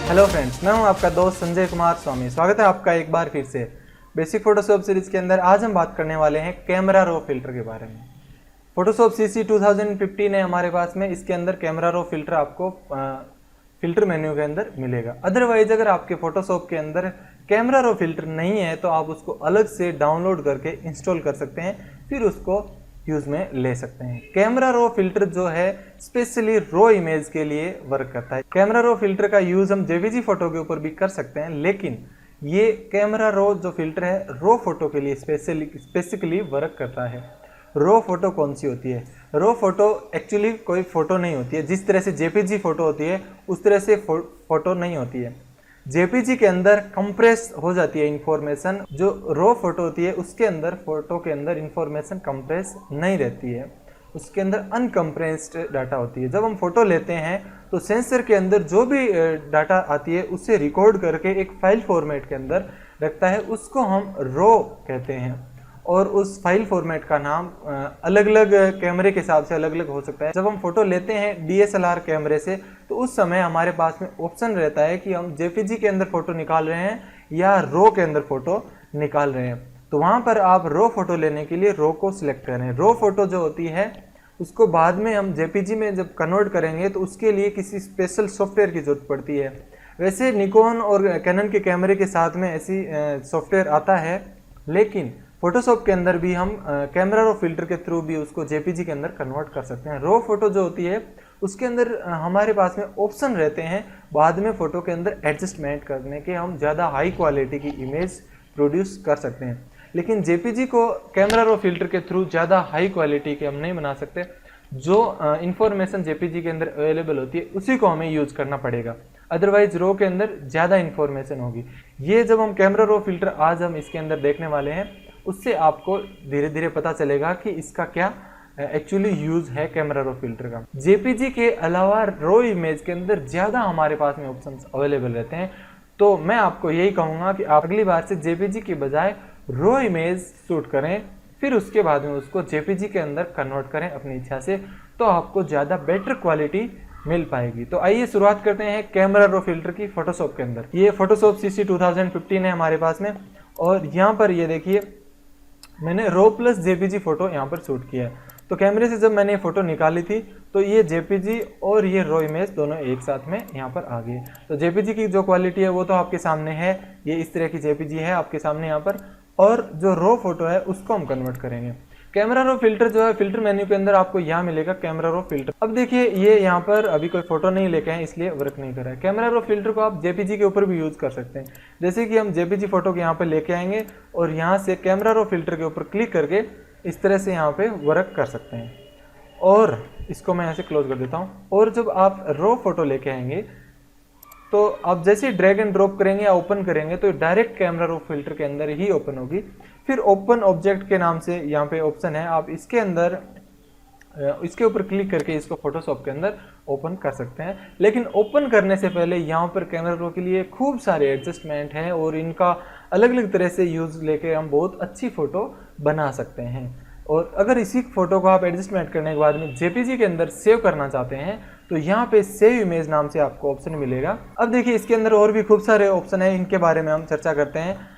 Hello friends, मैं हूं आपका दोस्त संजय कुमार स्वामी। स्वागत है आपका एक बार फिर से बेसिक फोटोशॉप सीरीज के अंदर। आज हम बात करने वाले हैं कैमरा रो फिल्टर के बारे में। फोटोशॉप सीसी 2015 है हमारे पास में। इसके अंदर कैमरा रो फिल्टर आपको फिल्टर मेन्यू के अंदर मिलेगा। अदरवाइज अगर आपके फोटोशॉप के अंदर कैमरा रो फिल्टर नहीं है तो आप उसको अलग से डाउनलोड करके इंस्टॉल कर सकते हैं, फिर उसको यूज में ले सकते हैं। कैमरा रो फिल्टर जो है स्पेशली रो इमेज के लिए वर्क करता है। कैमरा रो फिल्टर का यूज हम जेपीजी फोटो के ऊपर भी कर सकते हैं, लेकिन ये कैमरा रो जो फिल्टर है रो फोटो के लिए स्पेसिफिकली वर्क करता है। रो फोटो कौन सी होती है? रो फोटो एक्चुअली कोई फोटो नहीं होती है। जिस तरह से जेपीजी फोटो होती है उस तरह से फोटो नहीं होती है। जेपीजी के अंदर कंप्रेस हो जाती है इंफॉर्मेशन। जो रो फोटो होती है उसके अंदर फोटो के अंदर इंफॉर्मेशन कंप्रेस नहीं रहती है, उसके अंदर अनकम्प्रेस्ड डाटा होती है। जब हम फोटो लेते हैं तो सेंसर के अंदर जो भी डाटा आती है उसे रिकॉर्ड करके एक फाइल फॉर्मेट के अंदर रखता है, उसको हम रो कहते हैं। और उस फाइल फॉर्मेट का नाम अलग अलग कैमरे के हिसाब से अलग अलग हो सकता है। जब हम फोटो लेते हैं डीएसएलआर कैमरे से तो उस समय हमारे पास में ऑप्शन रहता है कि हम जेपीजी के अंदर फोटो निकाल रहे हैं या रो के अंदर फोटो निकाल रहे हैं। तो वहां पर आप रो फोटो लेने के लिए रो को सिलेक्ट करें। रो फोटो जो होती है उसको बाद में हम जेपीजी में जब कन्वर्ट करेंगे तो उसके लिए किसी स्पेशल सॉफ्टवेयर की जरूरत पड़ती है। वैसे निकॉन और कैनन के कैमरे के साथ में ऐसी सॉफ्टवेयर आता है, लेकिन फोटोशॉप के अंदर भी हम कैमरा रो फिल्टर के थ्रू भी उसको जेपीजी के अंदर कन्वर्ट कर सकते हैं। रो फोटो जो होती है उसके अंदर हमारे पास में ऑप्शन रहते हैं बाद में फोटो के अंदर एडजस्टमेंट करने के, हम ज़्यादा हाई क्वालिटी की इमेज प्रोड्यूस कर सकते हैं। लेकिन जेपीजी को कैमरा रो फिल्टर के थ्रू ज़्यादा हाई क्वालिटी के हम नहीं बना सकते। जो इंफॉर्मेशन जेपीजी के अंदर अवेलेबल होती है उसी को हमें यूज करना पड़ेगा, अदरवाइज रो के अंदर ज़्यादा इंफॉर्मेशन होगी। ये जब हम कैमरा रो फिल्टर आज हम इसके अंदर देखने वाले हैं, उससे आपको धीरे धीरे पता चलेगा कि इसका क्या एक्चुअली यूज है कैमरा रो फिल्टर का। जेपीजी के अलावा रो इमेज के अंदर ज़्यादा हमारे पास में ऑप्शंस अवेलेबल रहते हैं। तो मैं आपको यही कहूँगा कि आप अगली बार से जेपीजी के बजाय रो इमेज शूट करें, फिर उसके बाद में उसको जेपीजी के अंदर कन्वर्ट करें अपनी इच्छा से, तो आपको ज़्यादा बेटर क्वालिटी मिल पाएगी। तो आइए शुरुआत करते हैं कैमरा रो फिल्टर की फोटोशॉप के अंदर। ये फोटोशॉप सीसी 2015 है हमारे पास में, और यहाँ पर ये देखिए मैंने रो प्लस जेपीजी फोटो यहाँ पर शूट किया है। तो कैमरे से जब मैंने ये फोटो निकाली थी तो ये जेपीजी और ये रो इमेज दोनों एक साथ में यहाँ पर आ गई। तो जेपीजी की जो क्वालिटी है वो तो आपके सामने है, ये इस तरह की जेपीजी है आपके सामने यहाँ पर, और जो रो फोटो है उसको हम कन्वर्ट करेंगे। कैमरा रो फिल्टर जो है फिल्टर मेन्यू के अंदर आपको यहाँ मिलेगा कैमरा रो फिल्टर। अब देखिए ये यहाँ पर अभी कोई फोटो नहीं लेके हैं इसलिए वर्क नहीं कर रहा है। कैमरा रो फिल्टर को आप जेपीजी के ऊपर भी यूज कर सकते हैं। जैसे कि हम जेपीजी फोटो के यहाँ पे लेके आएंगे और यहाँ से कैमरा रो फिल्टर के ऊपर क्लिक करके इस तरह से यहाँ पे वर्क कर सकते हैं। और इसको मैं यहाँ से क्लोज कर देता हूँ। और जब आप रो फोटो लेके आएंगे तो आप जैसे ड्रैग एंड ड्रॉप करेंगे या ओपन करेंगे तो डायरेक्ट कैमरा रो फिल्टर के अंदर ही ओपन होगी। फिर ओपन ऑब्जेक्ट के नाम से यहाँ पे ऑप्शन है, आप इसके अंदर इसके ऊपर क्लिक करके इसको फोटोशॉप के अंदर ओपन कर सकते हैं। लेकिन ओपन करने से पहले यहाँ पर कैमरा रो के लिए खूब सारे एडजस्टमेंट हैं और इनका अलग अलग तरह से यूज लेके हम बहुत अच्छी फोटो बना सकते हैं। और अगर इसी फोटो को आप एडजस्टमेंट करने के बाद में जेपीजी के अंदर सेव करना चाहते हैं तो यहाँ पे सेव इमेज नाम से आपको ऑप्शन मिलेगा। अब देखिए इसके अंदर और भी खूब सारे ऑप्शन है, इनके बारे में हम चर्चा करते हैं।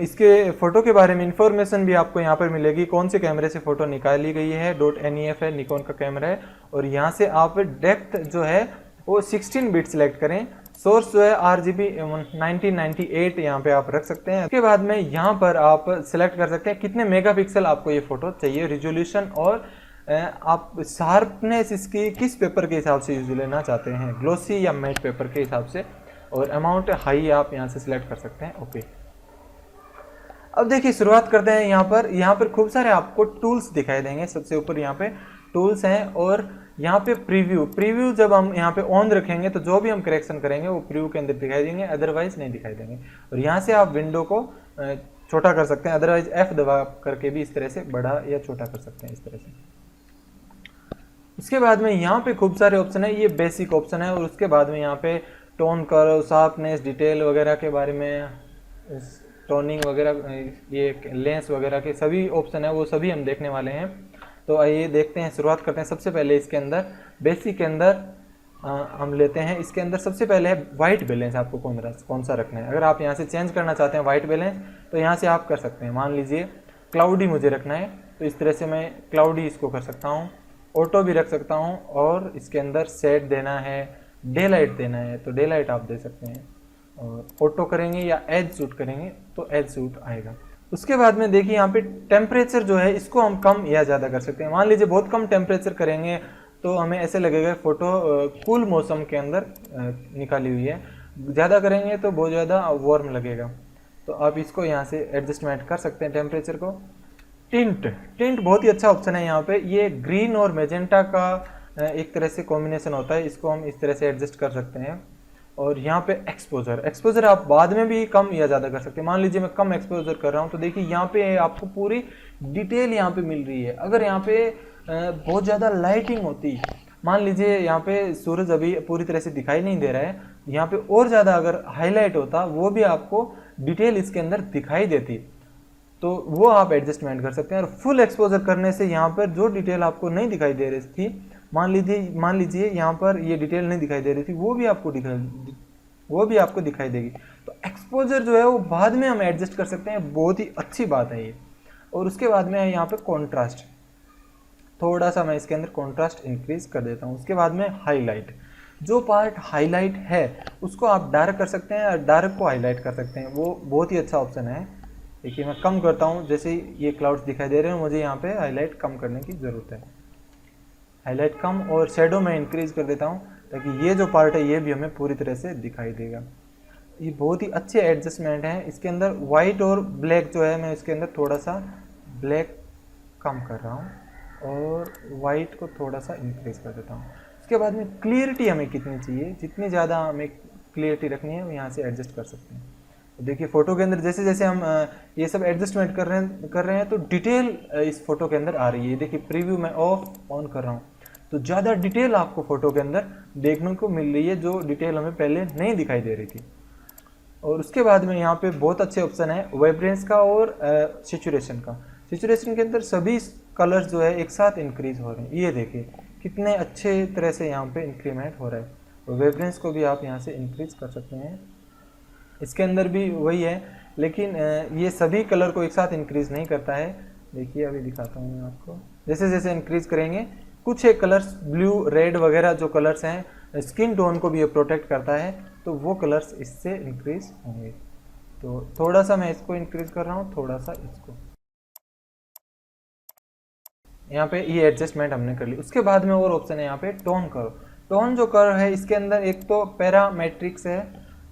इसके फोटो के बारे में इंफॉर्मेशन भी आपको यहाँ पर मिलेगी, कौन से कैमरे से फोटो निकाली गई है। .NEF है, निकॉन का कैमरा है। और यहाँ से आप डेप्थ जो है वो 16 बिट सिलेक्ट करें। सोर्स जो है RGB 1998 यहाँ पे आप रख सकते हैं। उसके बाद में यहाँ पर आप सिलेक्ट कर सकते हैं कितने मेगापिक्सल आपको ये फोटो चाहिए, रिजोल्यूशन, और आप शार्पनेस इसकी किस पेपर के हिसाब से यूज लेना चाहते हैं, ग्लोसी या मैट पेपर के हिसाब से, और अमाउंट हाई आप यहाँ से सिलेक्ट कर सकते हैं। ओके, अब देखिए शुरुआत करते हैं। यहाँ पर खूब सारे आपको टूल्स दिखाई देंगे। सबसे ऊपर यहाँ पे टूल्स हैं और यहाँ पे प्रीव्यू जब हम यहाँ पे ऑन रखेंगे तो जो भी हम करेक्शन करेंगे वो प्रीव्यू के अंदर दिखाई देंगे, अदरवाइज नहीं दिखाई देंगे। और यहाँ से आप विंडो को छोटा कर सकते हैं, अदरवाइज F दबा करके भी इस तरह से बड़ा या छोटा कर सकते हैं इस तरह से। उसके बाद में यहाँ पे खूब सारे ऑप्शन है, ये बेसिक ऑप्शन है। और उसके बाद में यहाँ पे टोन कर्व, शार्पनेस, डिटेल वगैरह के बारे में, टोनिंग वगैरह, ये लेंस वगैरह के सभी ऑप्शन है वो सभी हम देखने वाले हैं। तो आइए देखते हैं, शुरुआत करते हैं। सबसे पहले इसके अंदर बेसिक के अंदर हम लेते हैं। इसके अंदर सबसे पहले है वाइट बैलेंस, आपको कौन सा रखना है। अगर आप यहाँ से चेंज करना चाहते हैं वाइट बैलेंस, तो यहाँ से आप कर सकते हैं। मान लीजिए क्लाउडी मुझे रखना है, तो इस तरह से मैं क्लाउडी इसको कर सकता हूँ। ऑटो भी रख सकता हूँ, और इसके अंदर सेट देना है, डे लाइट देना है तो डे लाइट आप दे सकते हैं। और ऑटो करेंगे या एज सूट करेंगे तो एज सूट आएगा। उसके बाद में देखिए यहाँ पे टेम्परेचर जो है इसको हम कम या ज़्यादा कर सकते हैं। मान लीजिए बहुत कम टेम्परेचर करेंगे तो हमें ऐसे लगेगा फ़ोटो कूल मौसम के अंदर निकाली हुई है, ज़्यादा करेंगे तो बहुत ज़्यादा वार्म लगेगा। तो आप इसको यहाँ से एडजस्टमेंट कर सकते हैं टेम्परेचर को। टिंट, टिंट बहुत ही अच्छा ऑप्शन है यहाँ पे। ये ग्रीन और मेजेंटा का एक तरह से कॉम्बिनेशन होता है, इसको हम इस तरह से एडजस्ट कर सकते हैं। और यहाँ पे एक्सपोजर, एक्सपोजर आप बाद में भी कम या ज़्यादा कर सकते हैं। मान लीजिए मैं कम एक्सपोजर कर रहा हूँ, तो देखिए यहाँ पे आपको पूरी डिटेल यहाँ पे मिल रही है। अगर यहाँ पे बहुत ज़्यादा लाइटिंग होती, मान लीजिए यहाँ पे सूरज अभी पूरी तरह से दिखाई नहीं दे रहा है, यहाँ पे और ज़्यादा अगर हाईलाइट होता, वो भी आपको डिटेल इसके अंदर दिखाई देती, तो वो आप एडजस्टमेंट कर सकते हैं। और फुल एक्सपोजर करने से यहाँ पर जो डिटेल आपको नहीं दिखाई दे रही थी, मान लीजिए यहाँ पर ये डिटेल नहीं दिखाई दे रही थी, वो भी आपको दिखाई देगी। तो एक्सपोजर जो है वो बाद में हम एडजस्ट कर सकते हैं, बहुत ही अच्छी बात है ये। और उसके बाद में है यहाँ पे कॉन्ट्रास्ट, थोड़ा सा मैं इसके अंदर कॉन्ट्रास्ट इंक्रीज कर देता हूँ। उसके बाद में हाईलाइट, जो पार्ट हाईलाइट है उसको आप डार्क कर सकते हैं और डार्क को हाईलाइट कर सकते हैं, वो बहुत ही अच्छा ऑप्शन है। देखिए मैं कम करता हूँ, जैसे ये क्लाउड्स दिखाई दे रहे हैं, मुझे यहाँ पे हाईलाइट कम करने की ज़रूरत है। हाईलाइट कम, और शेडो में इंक्रीज कर देता हूँ, ताकि ये जो पार्ट है ये भी हमें पूरी तरह से दिखाई देगा। ये बहुत ही अच्छे एडजस्टमेंट हैं। इसके अंदर वाइट और ब्लैक जो है, मैं इसके अंदर थोड़ा सा ब्लैक कम कर रहा हूँ और वाइट को थोड़ा सा इंक्रीज कर देता हूँ। उसके बाद में क्लियरिटी हमें कितनी चाहिए, जितनी ज़्यादा हमें क्लियरिटी रखनी है, वो यहाँ से एडजस्ट कर सकते हैं। देखिए फोटो के अंदर जैसे जैसे हम ये सब एडजस्टमेंट कर रहे हैं तो डिटेल इस फोटो के अंदर आ रही है। देखिए प्रीव्यू में ऑफ ऑन कर रहा हूँ, तो ज़्यादा डिटेल आपको फोटो के अंदर देखने को मिल रही है, जो डिटेल हमें पहले नहीं दिखाई दे रही थी। और उसके बाद में यहाँ पे बहुत अच्छे ऑप्शन है वाइब्रेंस का और सेचुरेशन का। सेचुरेशन के अंदर सभी कलर्स जो है एक साथ इंक्रीज हो रहे हैं, ये देखिए कितने अच्छे तरह से यहाँ पे इंक्रीमेंट हो रहा है। और वाइब्रेंस को भी आप यहाँ से इंक्रीज कर सकते हैं। इसके अंदर भी वही है, लेकिन ये सभी कलर को एक साथ इंक्रीज नहीं करता है। देखिए अभी दिखाता हूँ मैं आपको। जैसे जैसे इंक्रीज करेंगे, कुछ एक कलर्स ब्लू रेड वगैरह जो कलर्स हैं स्किन टोन को भी ये प्रोटेक्ट करता है, तो वो कलर्स इससे इंक्रीज होंगे। तो थोड़ा सा मैं इसको इंक्रीज कर रहा हूँ, थोड़ा सा इसको। यहाँ पे ये एडजस्टमेंट हमने कर ली। उसके बाद में और ऑप्शन है यहाँ पे टोन कर्व। टोन जो कर्व है इसके अंदर एक तो पैरामेट्रिक्स है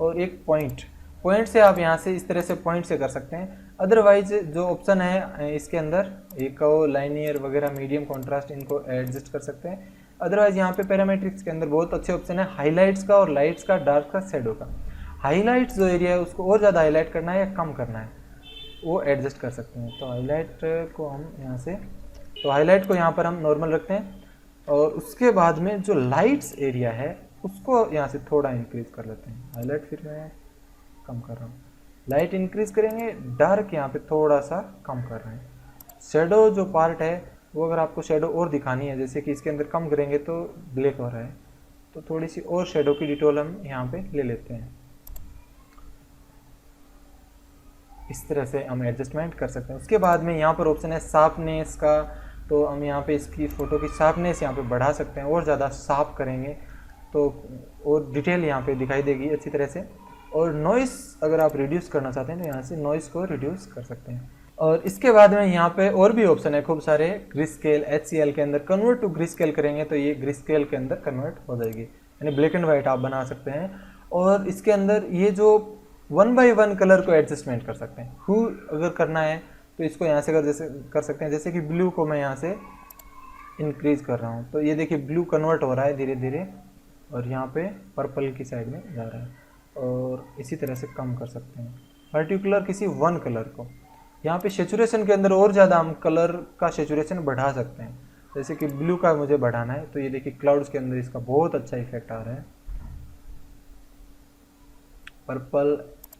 और एक पॉइंट से आप यहाँ से इस तरह से पॉइंट से कर सकते हैं। अदरवाइज जो ऑप्शन है इसके अंदर एक लाइनियर वगैरह मीडियम कॉन्ट्रास्ट, इनको एडजस्ट कर सकते हैं। अदरवाइज यहाँ पे पैरामेट्रिक्स के अंदर बहुत अच्छे ऑप्शन है हाईलाइट्स का और लाइट्स का, डार्क का, शेडो का। हाईलाइट्स जो एरिया है उसको और ज़्यादा हाईलाइट करना है या कम करना है, वो एडजस्ट कर सकते हैं। तो हाईलाइट को हम यहाँ से, तो हाईलाइट को यहाँ पर हम नॉर्मल रखते हैं। और उसके बाद में जो लाइट्स एरिया है उसको यहाँ से थोड़ा इंक्रीज कर लेते हैं। हाईलाइट फिर मैं कम कर रहा हूँ, लाइट इंक्रीज करेंगे, डार्क यहाँ पे थोड़ा सा कम कर रहे हैं। शेडो जो पार्ट है वो अगर आपको शेडो और दिखानी है, जैसे कि इसके अंदर कम करेंगे तो ब्लैक हो रहा है, तो थोड़ी सी और शेडो की डिटेल हम यहाँ पे ले लेते हैं। इस तरह से हम एडजस्टमेंट कर सकते हैं। उसके बाद में यहाँ पर ऑप्शन है शार्पनेस का, तो हम यहाँ पे इसकी फ़ोटो की शार्पनेस यहाँ पे बढ़ा सकते हैं, और ज़्यादा शार्प करेंगे तो और डिटेल यहाँ पे दिखाई देगी अच्छी तरह से। और नॉइस अगर आप रिड्यूस करना चाहते हैं तो यहाँ से नॉइस को रिड्यूस कर सकते हैं। और इसके बाद में यहाँ पे और भी ऑप्शन है खूब सारे। ग्रीस्केल, HCL के अंदर कन्वर्ट टू ग्रीस्केल करेंगे तो ये ग्रीस्केल के अंदर कन्वर्ट हो जाएगी, यानी ब्लैक एंड वाइट आप बना सकते हैं। और इसके अंदर ये जो 1 by 1 कलर को एडजस्टमेंट कर सकते हैं। हु अगर करना है तो इसको यहाँ से कर सकते हैं। जैसे कि ब्लू को मैं यहाँ से इंक्रीज कर रहा हूँ, तो ये देखिए ब्लू कन्वर्ट हो रहा है धीरे धीरे, और यहाँ पे पर्पल की साइड में जा रहा है। और इसी तरह से कम कर सकते हैं पर्टिकुलर किसी 1 कलर को। यहाँ पे सेचुरेशन के अंदर और ज़्यादा हम कलर का सेचुरेशन बढ़ा सकते हैं। जैसे कि ब्लू का मुझे बढ़ाना है, तो ये देखिए क्लाउड्स के अंदर इसका बहुत अच्छा इफेक्ट आ रहा है। पर्पल,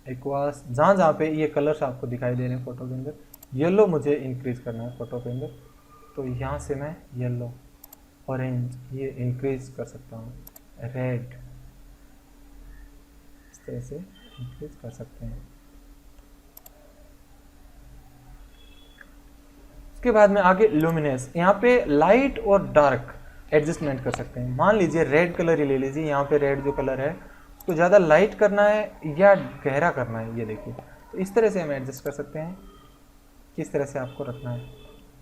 एक्वास, जहाँ जहाँ पे ये कलर्स आपको दिखाई दे रहे हैं फोटो के अंदर। येलो मुझे इंक्रीज करना है फोटो के अंदर, तो यहाँ से मैं येलो, ऑरेंज ये इंक्रीज कर सकता हूँ। रेड, इस तरह से इंक्रीज कर सकते हैं। उसके बाद में आगे लुमिनेंस, यहाँ पे लाइट और डार्क एडजस्टमेंट कर सकते हैं। मान लीजिए रेड कलर ही ले लीजिए, यहाँ पे रेड जो कलर है उसको ज़्यादा लाइट करना है या गहरा करना है, ये देखिए। तो इस तरह से हम एडजस्ट कर सकते हैं, किस तरह से आपको रखना है।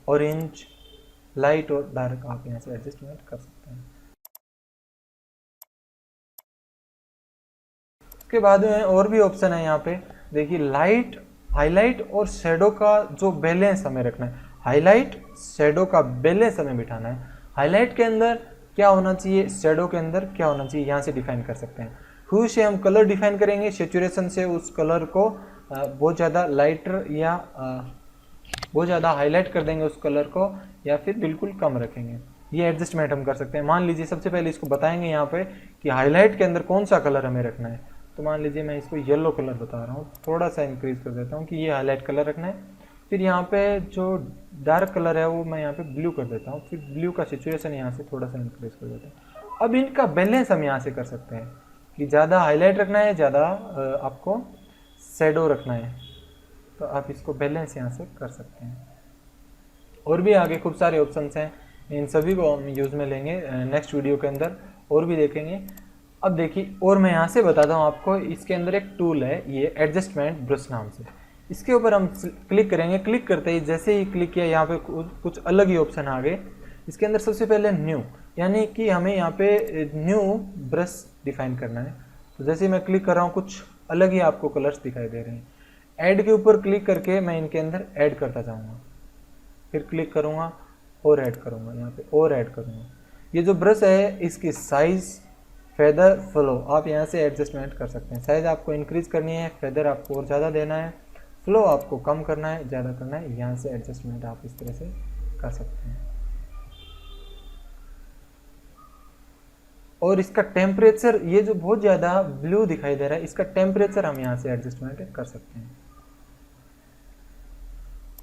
ऑरेंज, लाइट और डार्क आप यहाँ से एडजस्टमेंट कर सकते हैं। उसके बाद में और भी ऑप्शन है यहाँ पे, देखिए लाइट, हाईलाइट और शेडो का जो बैलेंस हमें रखना है। हाईलाइट शेडो का बैलेंस हमें बिठाना है। हाईलाइट के अंदर क्या होना चाहिए, शेडो के अंदर क्या होना चाहिए, यहाँ से डिफाइन कर सकते हैं। ह्यू से हम कलर डिफाइन करेंगे, सेचुरेशन से उस कलर को बहुत ज़्यादा लाइटर या बहुत ज़्यादा हाईलाइट कर देंगे उस कलर को, या फिर बिल्कुल कम रखेंगे। ये एडजस्टमेंट हम कर सकते हैं। मान लीजिए सबसे पहले इसको बताएंगे यहाँ पे कि हाईलाइट के अंदर कौन सा कलर हमें रखना है। तो मान लीजिए मैं इसको येलो कलर बता रहा हूँ, थोड़ा सा इंक्रीज कर देता हूँ कि ये हाईलाइट कलर रखना है। फिर यहाँ पे जो डार्क कलर है वो मैं यहाँ पे ब्लू कर देता हूँ। फिर ब्लू का सिचुएशन यहाँ से थोड़ा सा इंक्रीज कर देता हूँ। अब इनका बैलेंस हम यहाँ से कर सकते हैं कि ज़्यादा हाईलाइट रखना है, ज़्यादा आपको शेडो रखना है, तो आप इसको बैलेंस यहाँ से कर सकते हैं। और भी आगे खूब सारे ऑप्शंस हैं, इन सभी को हम यूज़ में लेंगे नेक्स्ट वीडियो के अंदर, और भी देखेंगे। अब देखिए, और मैं यहाँ से बताता हूँ आपको, इसके अंदर एक टूल है ये एडजस्टमेंट ब्रश नाम से। इसके ऊपर हम क्लिक करेंगे। क्लिक करते ही जैसे ही क्लिक किया यहाँ पे कुछ अलग ही ऑप्शन आ गए। इसके अंदर सबसे पहले न्यू, यानी कि हमें यहाँ पे न्यू ब्रश डिफाइन करना है। तो जैसे ही मैं क्लिक कर रहा हूँ कुछ अलग ही आपको कलर्स दिखाई दे रहे हैं। ऐड के ऊपर क्लिक करके मैं इनके अंदर ऐड करता जाऊँगा, फिर क्लिक करूँगा और ऐड करूँगा, यहाँ पे और ऐड करूँगा। ये जो ब्रश है इसकी साइज़, फेदर, फ्लो आप यहाँ से एडजस्टमेंट कर सकते हैं। साइज़ आपको इंक्रीज करनी है, फेदर आपको और ज़्यादा देना है, फ्लो आपको कम करना है, ज़्यादा करना है, यहाँ से एडजस्टमेंट आप इस तरह से कर सकते हैं। और इसका टेम्परेचर, ये जो बहुत ज़्यादा ब्लू दिखाई दे रहा है, इसका टेम्परेचर हम यहाँ से एडजस्टमेंट कर सकते हैं।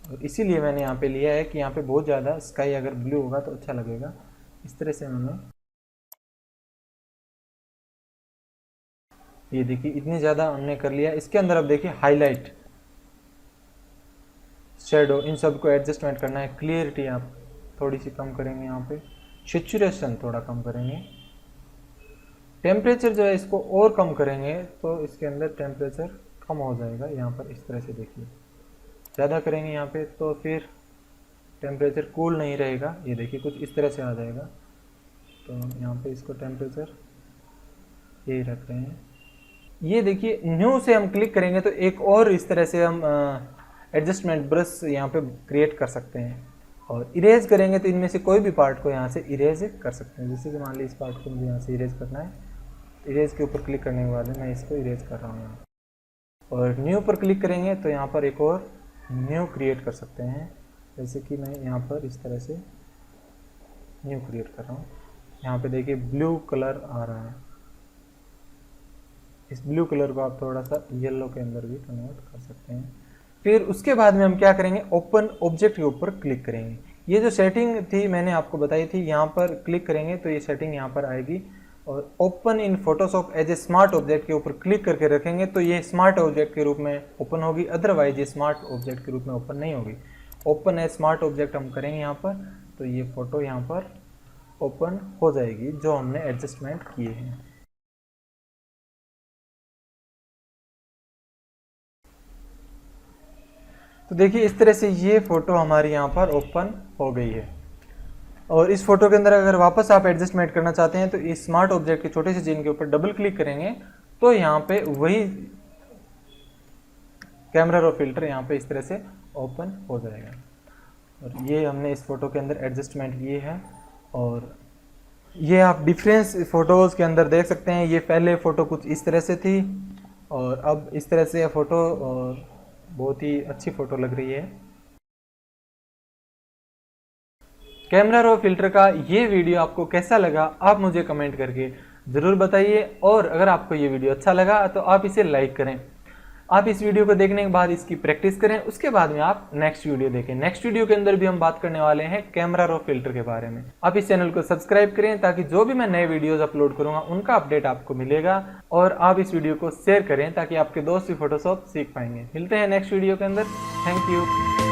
और इसीलिए मैंने यहाँ पे लिया है कि यहाँ पे बहुत ज़्यादा स्काई अगर ब्लू होगा तो अच्छा लगेगा। इस तरह से मैंने, ये देखिए इतनी ज़्यादा हमने कर लिया। इसके अंदर अब देखिए हाईलाइट, शेडो, इन सब को एडजस्टमेंट करना है। क्लियरिटी आप थोड़ी सी कम करेंगे, यहाँ पे सेचुरेशन थोड़ा कम करेंगे। टेम्परेचर जो है इसको और कम करेंगे तो इसके अंदर टेम्परेचर कम हो जाएगा। यहाँ पर इस तरह से देखिए, ज़्यादा करेंगे यहाँ पे तो फिर टेम्परेचर कूल नहीं रहेगा। ये देखिए कुछ इस तरह से आ जाएगा। तो यहाँ पे इसको टेम्परेचर यही रख रहे हैं। ये देखिए न्यू से हम क्लिक करेंगे तो एक और इस तरह से हम एडजस्टमेंट ब्रश यहाँ पे क्रिएट कर सकते हैं। और इरेज करेंगे तो इनमें से कोई भी पार्ट को यहाँ से इरेज कर सकते हैं। जैसे कि मान लीजिए इस पार्ट को मुझे यहाँ से इरेज करना है, इरेज के ऊपर क्लिक करने के बाद मैं इसको इरेज कर रहा हूँ। और न्यू पर क्लिक करेंगे तो यहाँ पर एक और न्यू क्रिएट कर सकते हैं। जैसे कि मैं यहाँ पर इस तरह से न्यू क्रिएट कर रहा हूँ। यहाँ पे देखिए ब्लू कलर आ रहा है, इस ब्लू कलर को आप थोड़ा सा येलो के अंदर भी कन्वर्ट कर सकते हैं। फिर उसके बाद में हम क्या करेंगे, ओपन ऑब्जेक्ट के ऊपर क्लिक करेंगे। ये जो सेटिंग थी मैंने आपको बताई थी, यहाँ पर क्लिक करेंगे तो ये सेटिंग यहाँ पर आएगी। और open in Photoshop as a smart object के ऊपर क्लिक करके रखेंगे तो ये स्मार्ट ऑब्जेक्ट के रूप में ओपन होगी, अदरवाइज ये स्मार्ट ऑब्जेक्ट के रूप में ओपन नहीं होगी। ओपन एज स्मार्ट ऑब्जेक्ट हम करेंगे यहाँ पर, तो ये फ़ोटो यहाँ पर ओपन हो जाएगी जो हमने एडजस्टमेंट किए हैं। तो देखिए इस तरह से ये फ़ोटो हमारी यहाँ पर ओपन हो गई है। और इस फोटो के अंदर अगर वापस आप एडजस्टमेंट करना चाहते हैं तो इस स्मार्ट ऑब्जेक्ट के छोटे से चिन्ह के ऊपर डबल क्लिक करेंगे तो यहाँ पे वही कैमरा रो फिल्टर यहाँ पे इस तरह से ओपन हो जाएगा। और ये हमने इस फोटो के अंदर एडजस्टमेंट किए हैं। और ये आप डिफरेंस फ़ोटोज़ के अंदर देख सकते हैं। ये पहले फ़ोटो कुछ इस तरह से थी और अब इस तरह से फ़ोटो, और बहुत ही अच्छी फ़ोटो लग रही है। कैमरा रो फिल्टर का ये वीडियो आपको कैसा लगा आप मुझे कमेंट करके ज़रूर बताइए। और अगर आपको ये वीडियो अच्छा लगा तो आप इसे लाइक करें। आप इस वीडियो को देखने के बाद इसकी प्रैक्टिस करें, उसके बाद में आप नेक्स्ट वीडियो देखें। नेक्स्ट वीडियो के अंदर भी हम बात करने वाले हैं कैमरा रो फिल्टर के बारे में। आप इस चैनल को सब्सक्राइब करें ताकि जो भी मैं नए वीडियोस अपलोड करूंगा उनका अपडेट आपको मिलेगा, और आप इस वीडियो को शेयर करें ताकि आपके दोस्त भी फोटोशॉप सीख पाएंगे। मिलते हैं नेक्स्ट वीडियो के अंदर। Thank you.